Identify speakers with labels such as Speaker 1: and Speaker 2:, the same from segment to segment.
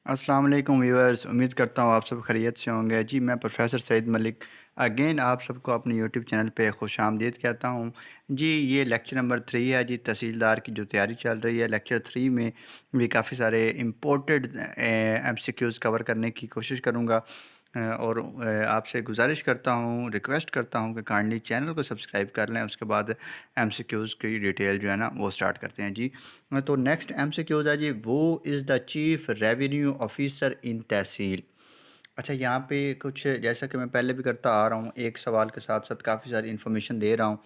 Speaker 1: अस्सलाम वालेकुम व्यूअर्स, उम्मीद करता हूँ आप सब खैरियत से होंगे। जी मैं प्रोफेसर सईद मलिक अगेन आप सबको अपने यूट्यूब चैनल पे खुशामदीद कहता हूँ। जी ये लेक्चर नंबर 3 है जी, तहसीलदार की जो तैयारी चल रही है। लेक्चर 3 में भी काफ़ी सारे इम्पोर्टेड एमसीक्यूज़ कवर करने की कोशिश करूँगा और आपसे गुजारिश करता हूँ, रिक्वेस्ट करता हूँ कि काइंडली चैनल को सब्सक्राइब कर लें। उसके बाद एमसीक्यूज़ की डिटेल जो है ना वो स्टार्ट करते हैं जी। तो नेक्स्ट एमसीक्यूज़ है जी, वो is the chief revenue officer in tehsil. अच्छा, यहाँ पे कुछ जैसा कि मैं पहले भी करता आ रहा हूँ, एक सवाल के साथ साथ काफ़ी सारी इन्फॉर्मेशन दे रहा हूँ,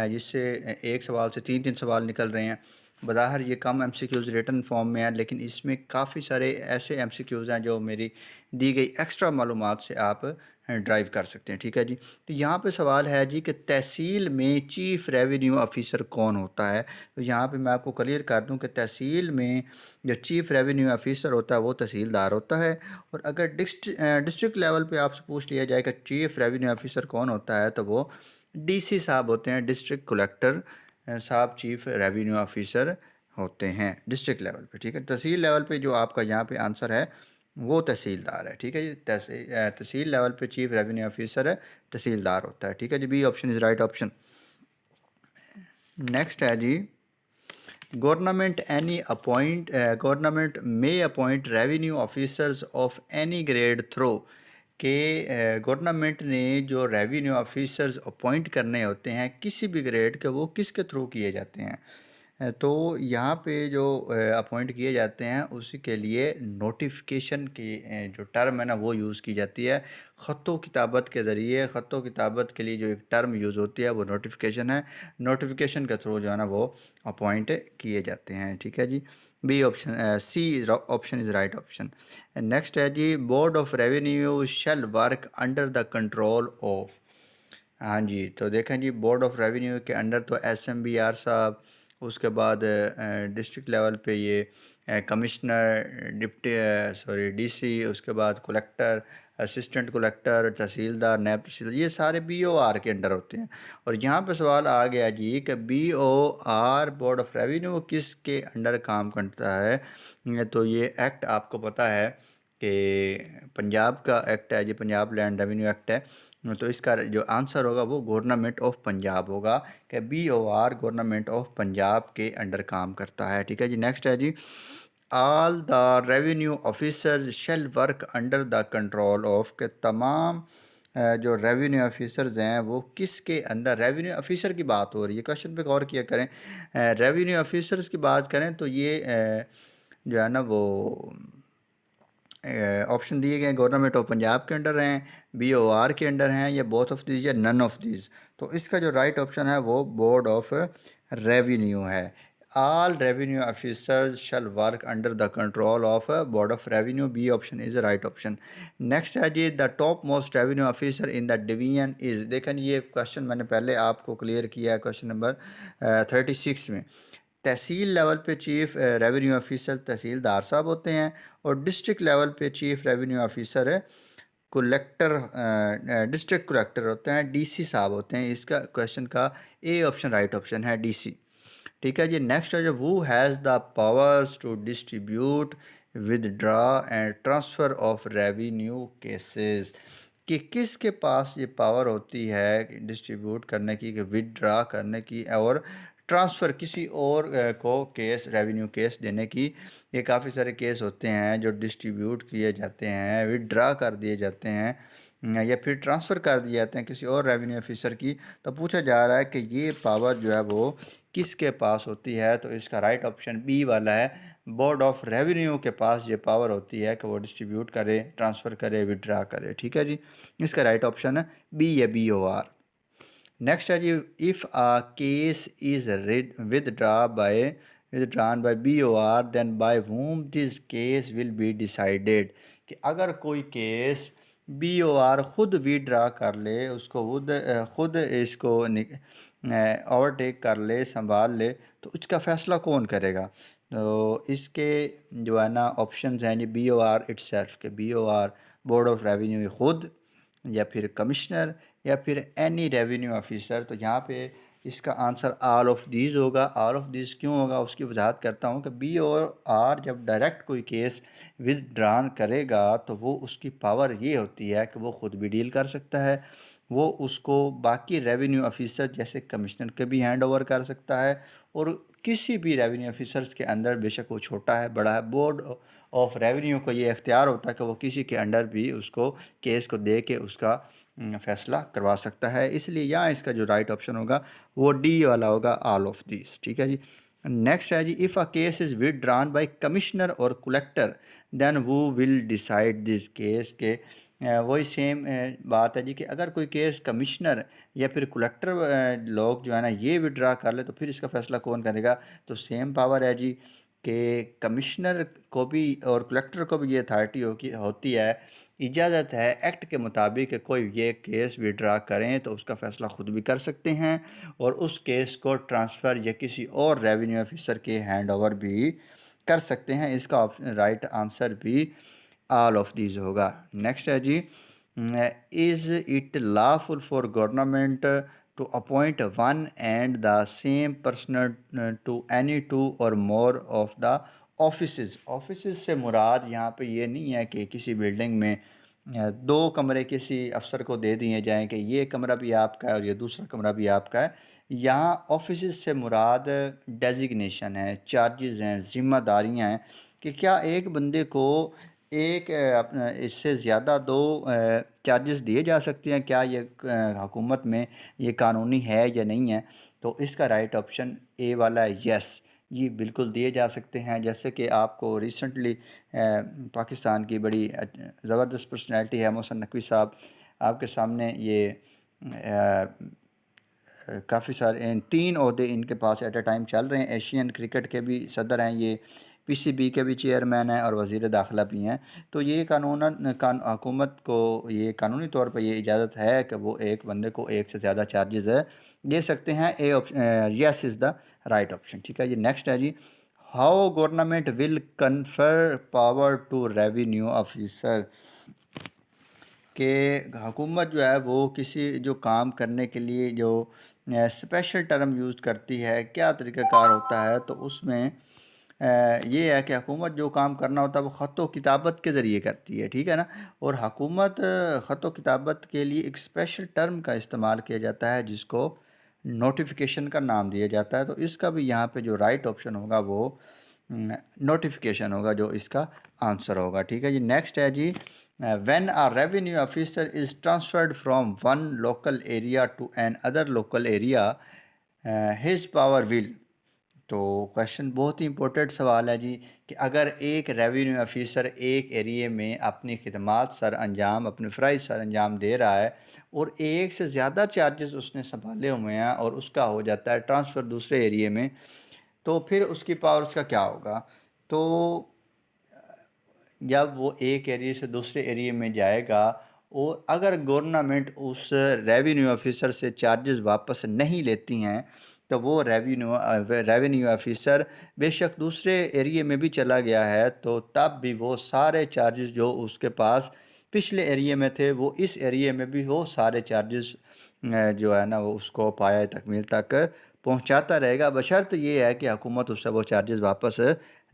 Speaker 1: जिससे एक सवाल से तीन तीन सवाल निकल रहे हैं। बज़ाहिर ये कम एमसीक्यूज़ रिटन फॉर्म में है, लेकिन इसमें काफ़ी सारे ऐसे एमसीक्यूज़ हैं जो मेरी दी गई एक्स्ट्रा मालूमात से आप ड्राइव कर सकते हैं। ठीक है जी। तो यहाँ पे सवाल है जी कि तहसील में चीफ़ रेवेन्यू ऑफिसर कौन होता है। तो यहाँ पे मैं आपको क्लियर कर दूँ कि तहसील में जो चीफ़ रेवेन्यू ऑफिसर होता है वो तहसीलदार होता है। और अगर डिस्ट्रिक्ट लेवल पे आपसे पूछ लिया जाए कि चीफ़ रेवेन्यू ऑफिसर कौन होता है, तो वो डीसी साहब होते हैं, डिस्ट्रिक्ट कलेक्टर साहब चीफ़ रेवेन्यू ऑफिसर होते हैं डिस्ट्रिक्ट लेवल पे। ठीक है, तहसील लेवल पे जो आपका यहाँ पे आंसर है वो तहसीलदार है। ठीक है जी, तहसील लेवल पे चीफ़ रेवेन्यू ऑफिसर है, तहसीलदार होता है। ठीक है जी, B option is right option. Next है जी, government may appoint revenue officers of any grade through के गवर्नमेंट ने जो रेवेन्यू ऑफिसर्स अपॉइंट करने होते हैं किसी भी ग्रेड के, वो किसके थ्रू किए जाते हैं। तो यहाँ पे जो अपॉइंट किए जाते हैं उसी के लिए नोटिफिकेशन की जो टर्म है ना वो यूज़ की जाती है। ख़तो किताबत के ज़रिए, ख़तो किताबत के लिए जो एक टर्म यूज़ होती है वो नोटिफिकेशन है। नोटिफिकेशन के थ्रू जो है ना वो अपॉइंट किए जाते हैं। ठीक है जी, B option, C option is right option. Next है जी, board of revenue shall work under the control of. हाँ जी, तो देखें जी, बोर्ड ऑफ रेवेन्यू के अंडर तो एसएमबीआर साहब, उसके बाद डिस्ट्रिक्ट लेवल पे ये कमिश्नर, डिप्टी सॉरी डीसी, उसके बाद कलेक्टर, असिस्टेंट कलेक्टर, तहसीलदार, नायब तहसीलदार, ये सारे बीओआर के अंडर होते हैं। और यहाँ पे सवाल आ गया जी कि बीओआर बोर्ड ऑफ रेवेन्यू किसके अंडर काम करता है। तो ये एक्ट आपको पता है कि पंजाब का एक्ट है जी, पंजाब लैंड रेवेन्यू एक्ट है। तो इसका जो आंसर होगा वो गवर्नमेंट ऑफ पंजाब होगा, कि बीओआर गवर्नमेंट ऑफ पंजाब के अंडर काम करता है। ठीक है जी। नेक्स्ट है जी, all the revenue officers shall work under the control of, के तमाम जो रेवेन्यू ऑफिसर्स हैं वो किसके अंदर, रेवेन्यू ऑफिसर की बात हो रही है, क्वेश्चन पे गौर किया करें। रेवेन्यू ऑफिसर्स की बात करें तो ये जो है ना वो ऑप्शन दिए गए गवर्नमेंट ऑफ पंजाब के अंडर हैं, बीओआर के अंडर हैं, या बोथ ऑफ दीज या नन ऑफ दीज। तो इसका जो राइट ऑप्शन है वो बोर्ड ऑफ रेवेन्यू है। All revenue officers shall work under the control of board of revenue, B option is right option. Next है जी, the top most revenue officer in the division is. देखें ये question मैंने पहले आपको clear किया है क्वेश्चन नंबर 36 में। तहसील लेवल पे चीफ़ रेवेन्यू ऑफिसर तहसीलदार साहब होते हैं, और डिस्ट्रिक्ट लेवल पे chief revenue officer collector, district collector होते हैं, डीसी साहब होते हैं। इसका क्वेश्चन का ए ऑप्शन राइट ऑप्शन है, डीसी। ठीक है जी। नेक्स्ट है जो, वो has the powers to distribute, withdraw and transfer of revenue cases, कि किसके पास ये पावर होती है डिस्ट्रीब्यूट करने की, कि विदड्रा करने की, और ट्रांसफ़र किसी और को केस, रेवेन्यू केस देने की। ये काफ़ी सारे केस होते हैं जो डिस्ट्रीब्यूट किए जाते हैं, विदड्रा कर दिए जाते हैं, या फिर ट्रांसफ़र कर दिए जाते हैं किसी और रेवेन्यू ऑफिसर की। तो पूछा जा रहा है कि ये पावर जो है वो किसके पास होती है। तो इसका राइट ऑप्शन बी वाला है, बोर्ड ऑफ रेवेन्यू के पास ये पावर होती है कि वो डिस्ट्रीब्यूट करे, ट्रांसफ़र करे, विड्रा करे। ठीक है जी, इसका राइट ऑप्शन है बी या बीओआर। नेक्स्ट है जी, if a case is withdrawn by BOR then by whom this case will be decided, कि अगर कोई केस बीओआर खुद विड्रा कर ले, उसको खुद इसको ओवरटेक कर ले, संभाल ले, तो उसका फ़ैसला कौन करेगा। तो इसके जो है ना ऑप्शन हैं जी, बीओआर इटसेल्फ, के बीओआर बोर्ड ऑफ रेवेन्यू खुद, या फिर कमिश्नर, या फिर एनी रेवेन्यू ऑफिसर। तो यहाँ पे इसका आंसर ऑल ऑफ दीज होगा। ऑल ऑफ दीज क्यों होगा उसकी वजाहत करता हूँ कि बी और आर जब डायरेक्ट कोई केस विदड्रॉन करेगा तो वो उसकी पावर ये होती है कि वो ख़ुद भी डील कर सकता है, वो उसको बाकी रेवेन्यू ऑफिसर जैसे कमिश्नर के भी हैंड ओवर कर सकता है, और किसी भी रेवेन्यू ऑफिसर्स के अंदर बेशक वो छोटा है बड़ा है, बोर्ड ऑफ रेवेन्यू को ये इख्तियार होता है कि वो किसी के अंडर भी उसको केस को दे के उसका फ़ैसला करवा सकता है। इसलिए यहाँ इसका जो राइट ऑप्शन होगा वो डी वाला होगा, ऑल ऑफ दिस। ठीक है जी। नेक्स्ट है जी, if a case is withdrawn by commissioner और कलेक्टर देन वो विल डिसाइड दिस केस के वही सेम बात है जी कि अगर कोई केस कमिश्नर या फिर कलेक्टर लोग जो है ना ये विड्रा कर ले तो फिर इसका फ़ैसला कौन करेगा। तो सेम पावर है जी कि कमिश्नर को भी और कलेक्टर को भी ये अथॉरिटी होती है, इजाज़त है एक्ट के मुताबिक कोई ये केस विड्रा करें तो उसका फ़ैसला ख़ुद भी कर सकते हैं और उस केस को ट्रांसफ़र या किसी और रेवेन्यू ऑफिसर के हैंड ओवर भी कर सकते हैं। इसका राइट आंसर भी ऑल ऑफ दीज होगा। नेक्स्ट है जी, is it lawful for government to appoint one and the same person to any two or more of the offices. Offices से मुराद यहाँ पे ये नहीं है कि किसी बिल्डिंग में दो कमरे किसी अफसर को दे दिए जाएं कि ये कमरा भी आपका है और ये दूसरा कमरा भी आपका है। यहाँ ऑफिसेज से मुराद डेजिग्नेशन है, चार्जेस हैं, ज़िम्मेदारियाँ हैं कि क्या एक बंदे को एक अपना इससे ज़्यादा दो चार्जेस दिए जा सकते हैं, क्या ये हुकूमत में ये कानूनी है या नहीं है। तो इसका राइट ऑप्शन ए वाला है, यस जी बिल्कुल दिए जा सकते हैं। जैसे कि आपको रिसेंटली पाकिस्तान की बड़ी ज़बरदस्त पर्सनैलिटी है मोहसिन नकवी साहब, आपके सामने ये काफ़ी सारे तीन ओहदे इनके पास एट अ टाइम चल रहे हैं। एशियन क्रिकेट के भी सदर हैं, ये पीसीबी के भी चेयरमैन हैं और वज़ीर दाखिला भी हैं। तो ये हुकूमत को ये कानूनी तौर पर ये इजाज़त है कि वो एक बंदे को एक से ज़्यादा चार्जेस दे सकते हैं। A option yes is the right option. ठीक है जी। नेक्स्ट है जी, how government will confer power to revenue officer, कि हुकूमत जो है वो किसी जो काम करने के लिए जो स्पेशल टर्म यूज़ करती है, क्या तरीक़ाकार होता है। तो उसमें ये है कि हुकूमत जो काम करना होता है वो ख़त व किताबत के ज़रिए करती है, ठीक है ना। और हुकूमत ख़त व किताबत के लिए एक स्पेशल टर्म का इस्तेमाल किया जाता है जिसको नोटिफिकेशन का नाम दिया जाता है। तो इसका भी यहाँ पे जो राइट ऑप्शन होगा वो नोटिफिकेशन होगा, जो इसका आंसर होगा। ठीक है जी। नेक्स्ट है जी, when a revenue officer is transferred from one local area to an other local area, his power will। तो क्वेश्चन बहुत ही इंपॉर्टेंट सवाल है जी कि अगर एक रेवेन्यू ऑफिसर एक एरिया में अपनी खिदमात सर अंजाम अपने फ़राइज़ सर अंजाम दे रहा है और एक से ज़्यादा चार्जेस उसने संभाले हुए हैं और उसका हो जाता है ट्रांसफ़र दूसरे एरिए में, तो फिर उसकी पावर्स का क्या होगा। तो जब वो एक एरिया से दूसरे एरिया में जाएगा और अगर गवर्नमेंट उस रेवेन्यू ऑफिसर से चार्जेस वापस नहीं लेती हैं तो वो रेवेन्यू ऑफिसर बेशक दूसरे एरिया में भी चला गया है तो तब भी वो सारे चार्जेस जो उसके पास पिछले एरिया में थे वो इस एरिया में भी वो सारे चार्जेस जो है ना वो उसको पाया तकमील तक पहुंचाता रहेगा, बशर्त ये है कि हुकूमत उससे वो चार्जेस वापस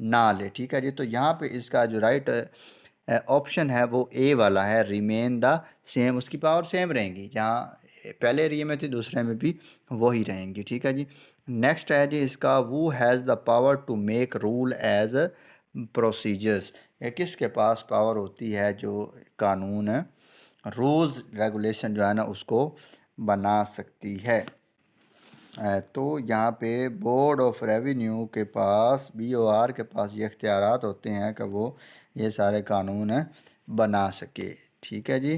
Speaker 1: ना ले। ठीक है जी। तो यहाँ पे इसका जो राइट ऑप्शन है वो ए वाला है, रिमेन द सेम। उसकी पावर सेम रहेंगी, जहाँ पहले एरिया में थी दूसरे में भी वही रहेंगी। ठीक है जी। नेक्स्ट है जी इसका, वो has the power to make rule as procedures. किसके पास पावर होती है जो कानून रूल्स रेगुलेशन जो है ना उसको बना सकती है। तो यहाँ पे बोर्ड ऑफ रेवेन्यू के पास BOR के पास ये इख्तियारात होते हैं कि वो ये सारे कानून बना सके। ठीक है जी।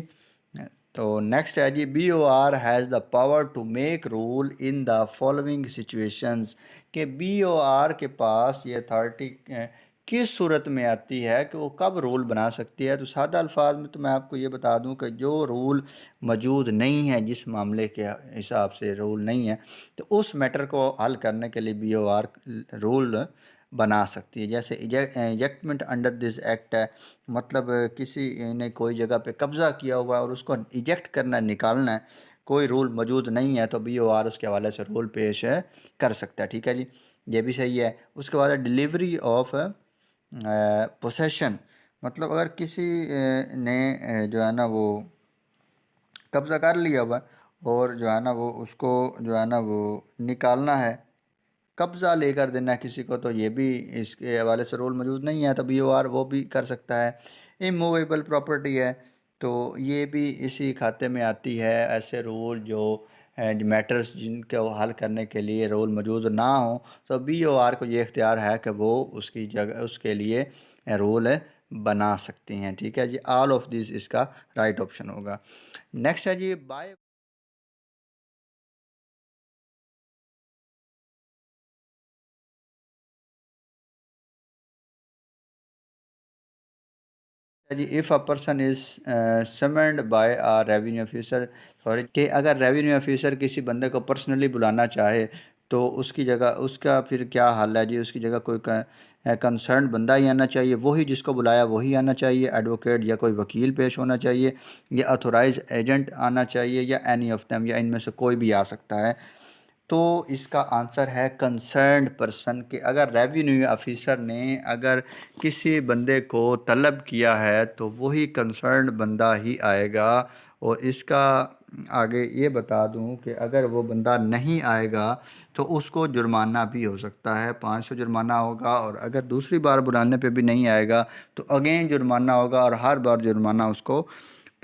Speaker 1: तो नेक्स्ट है जी, BOR has the power to make rule in the following situations, कि BOR के पास ये अथॉरिटी किस सूरत में आती है कि वो कब रूल बना सकती है। तो सादा अल्फाज में तो मैं आपको ये बता दूं कि जो रूल मौजूद नहीं है, जिस मामले के हिसाब से रूल नहीं है, तो उस मैटर को हल करने के लिए BOR रूल बना सकती है। जैसे इजेक्टमेंट अंडर दिस एक्ट है, मतलब किसी ने कोई जगह पे कब्ज़ा किया हुआ है और उसको इजेक्ट करना है, निकालना है, कोई रूल मौजूद नहीं है तो BOR उसके हवाले से रूल पेश कर सकता है। ठीक है जी, ये भी सही है। उसके बाद डिलीवरी ऑफ पोसेशन, मतलब अगर किसी ने जो है ना वो कब्ज़ा कर लिया हुआ है और जो है ना वो उसको जो है ना वो निकालना है, कब्ज़ा लेकर देना है किसी को, तो ये भी इसके हवाले से रूल मौजूद नहीं है तो BOR वो भी कर सकता है। इमूवेबल प्रॉपर्टी है तो ये भी इसी खाते में आती है। ऐसे रूल जो मैटर्स जिनको हल करने के लिए रूल मौजूद ना हो तो BOR को ये इख्तियार है कि वो उसकी जगह उसके लिए रूल बना सकती हैं। ठीक है जी, ऑल ऑफ दिस इसका राइट ऑप्शन होगा। नेक्स्ट है जी बाय। जी, if a person is summoned by a revenue officer, sorry, कि अगर रेवेन्यू ऑफिसर किसी बंदे को पर्सनली बुलाना चाहे तो उसकी जगह उसका फिर क्या हल है जी? उसकी जगह कोई कंसर्न बंदा ही आना चाहिए, वही जिसको बुलाया वही आना चाहिए, एडवोकेट या कोई वकील पेश होना चाहिए, या अथोराइज एजेंट आना चाहिए, या एनी ऑफ देम, या इनमें से कोई भी आ सकता है? तो इसका आंसर है कंसर्न्ड पर्सन। कि अगर रेवेन्यू ऑफिसर ने अगर किसी बंदे को तलब किया है तो वही कंसर्न्ड बंदा ही आएगा। और इसका आगे ये बता दूं कि अगर वो बंदा नहीं आएगा तो उसको जुर्माना भी हो सकता है, 500 जुर्माना होगा, और अगर दूसरी बार बुलाने पे भी नहीं आएगा तो अगेन जुर्माना होगा, और हर बार जुर्माना उसको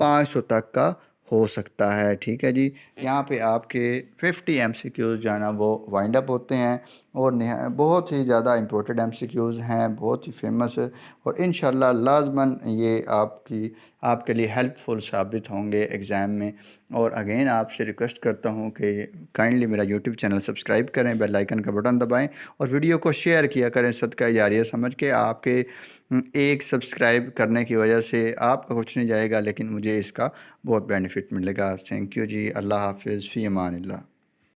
Speaker 1: 500 तक का हो सकता है। ठीक है जी, यहाँ पे आपके 50 MCQs जो है ना वो वाइंड अप होते हैं, और बहुत ही ज़्यादा इम्पोर्टेंट MCQs हैं, बहुत ही फेमस, और इंशाल्लाह लाजमन ये आपके लिए हेल्पफुल साबित होंगे एग्ज़ाम में। और अगेन आपसे रिक्वेस्ट करता हूँ कि काइंडली मेरा यूट्यूब चैनल सब्सक्राइब करें, बेल आइकन का बटन दबाएं, और वीडियो को शेयर किया करें सदका जारिया समझ के। आपके एक सब्सक्राइब करने की वजह से आपका कुछ नहीं जाएगा, लेकिन मुझे इसका बहुत बेनिफिट मिलेगा। थैंक यू जी, अल्लाह हाफिज़, फ़ी अमान अल्लाह।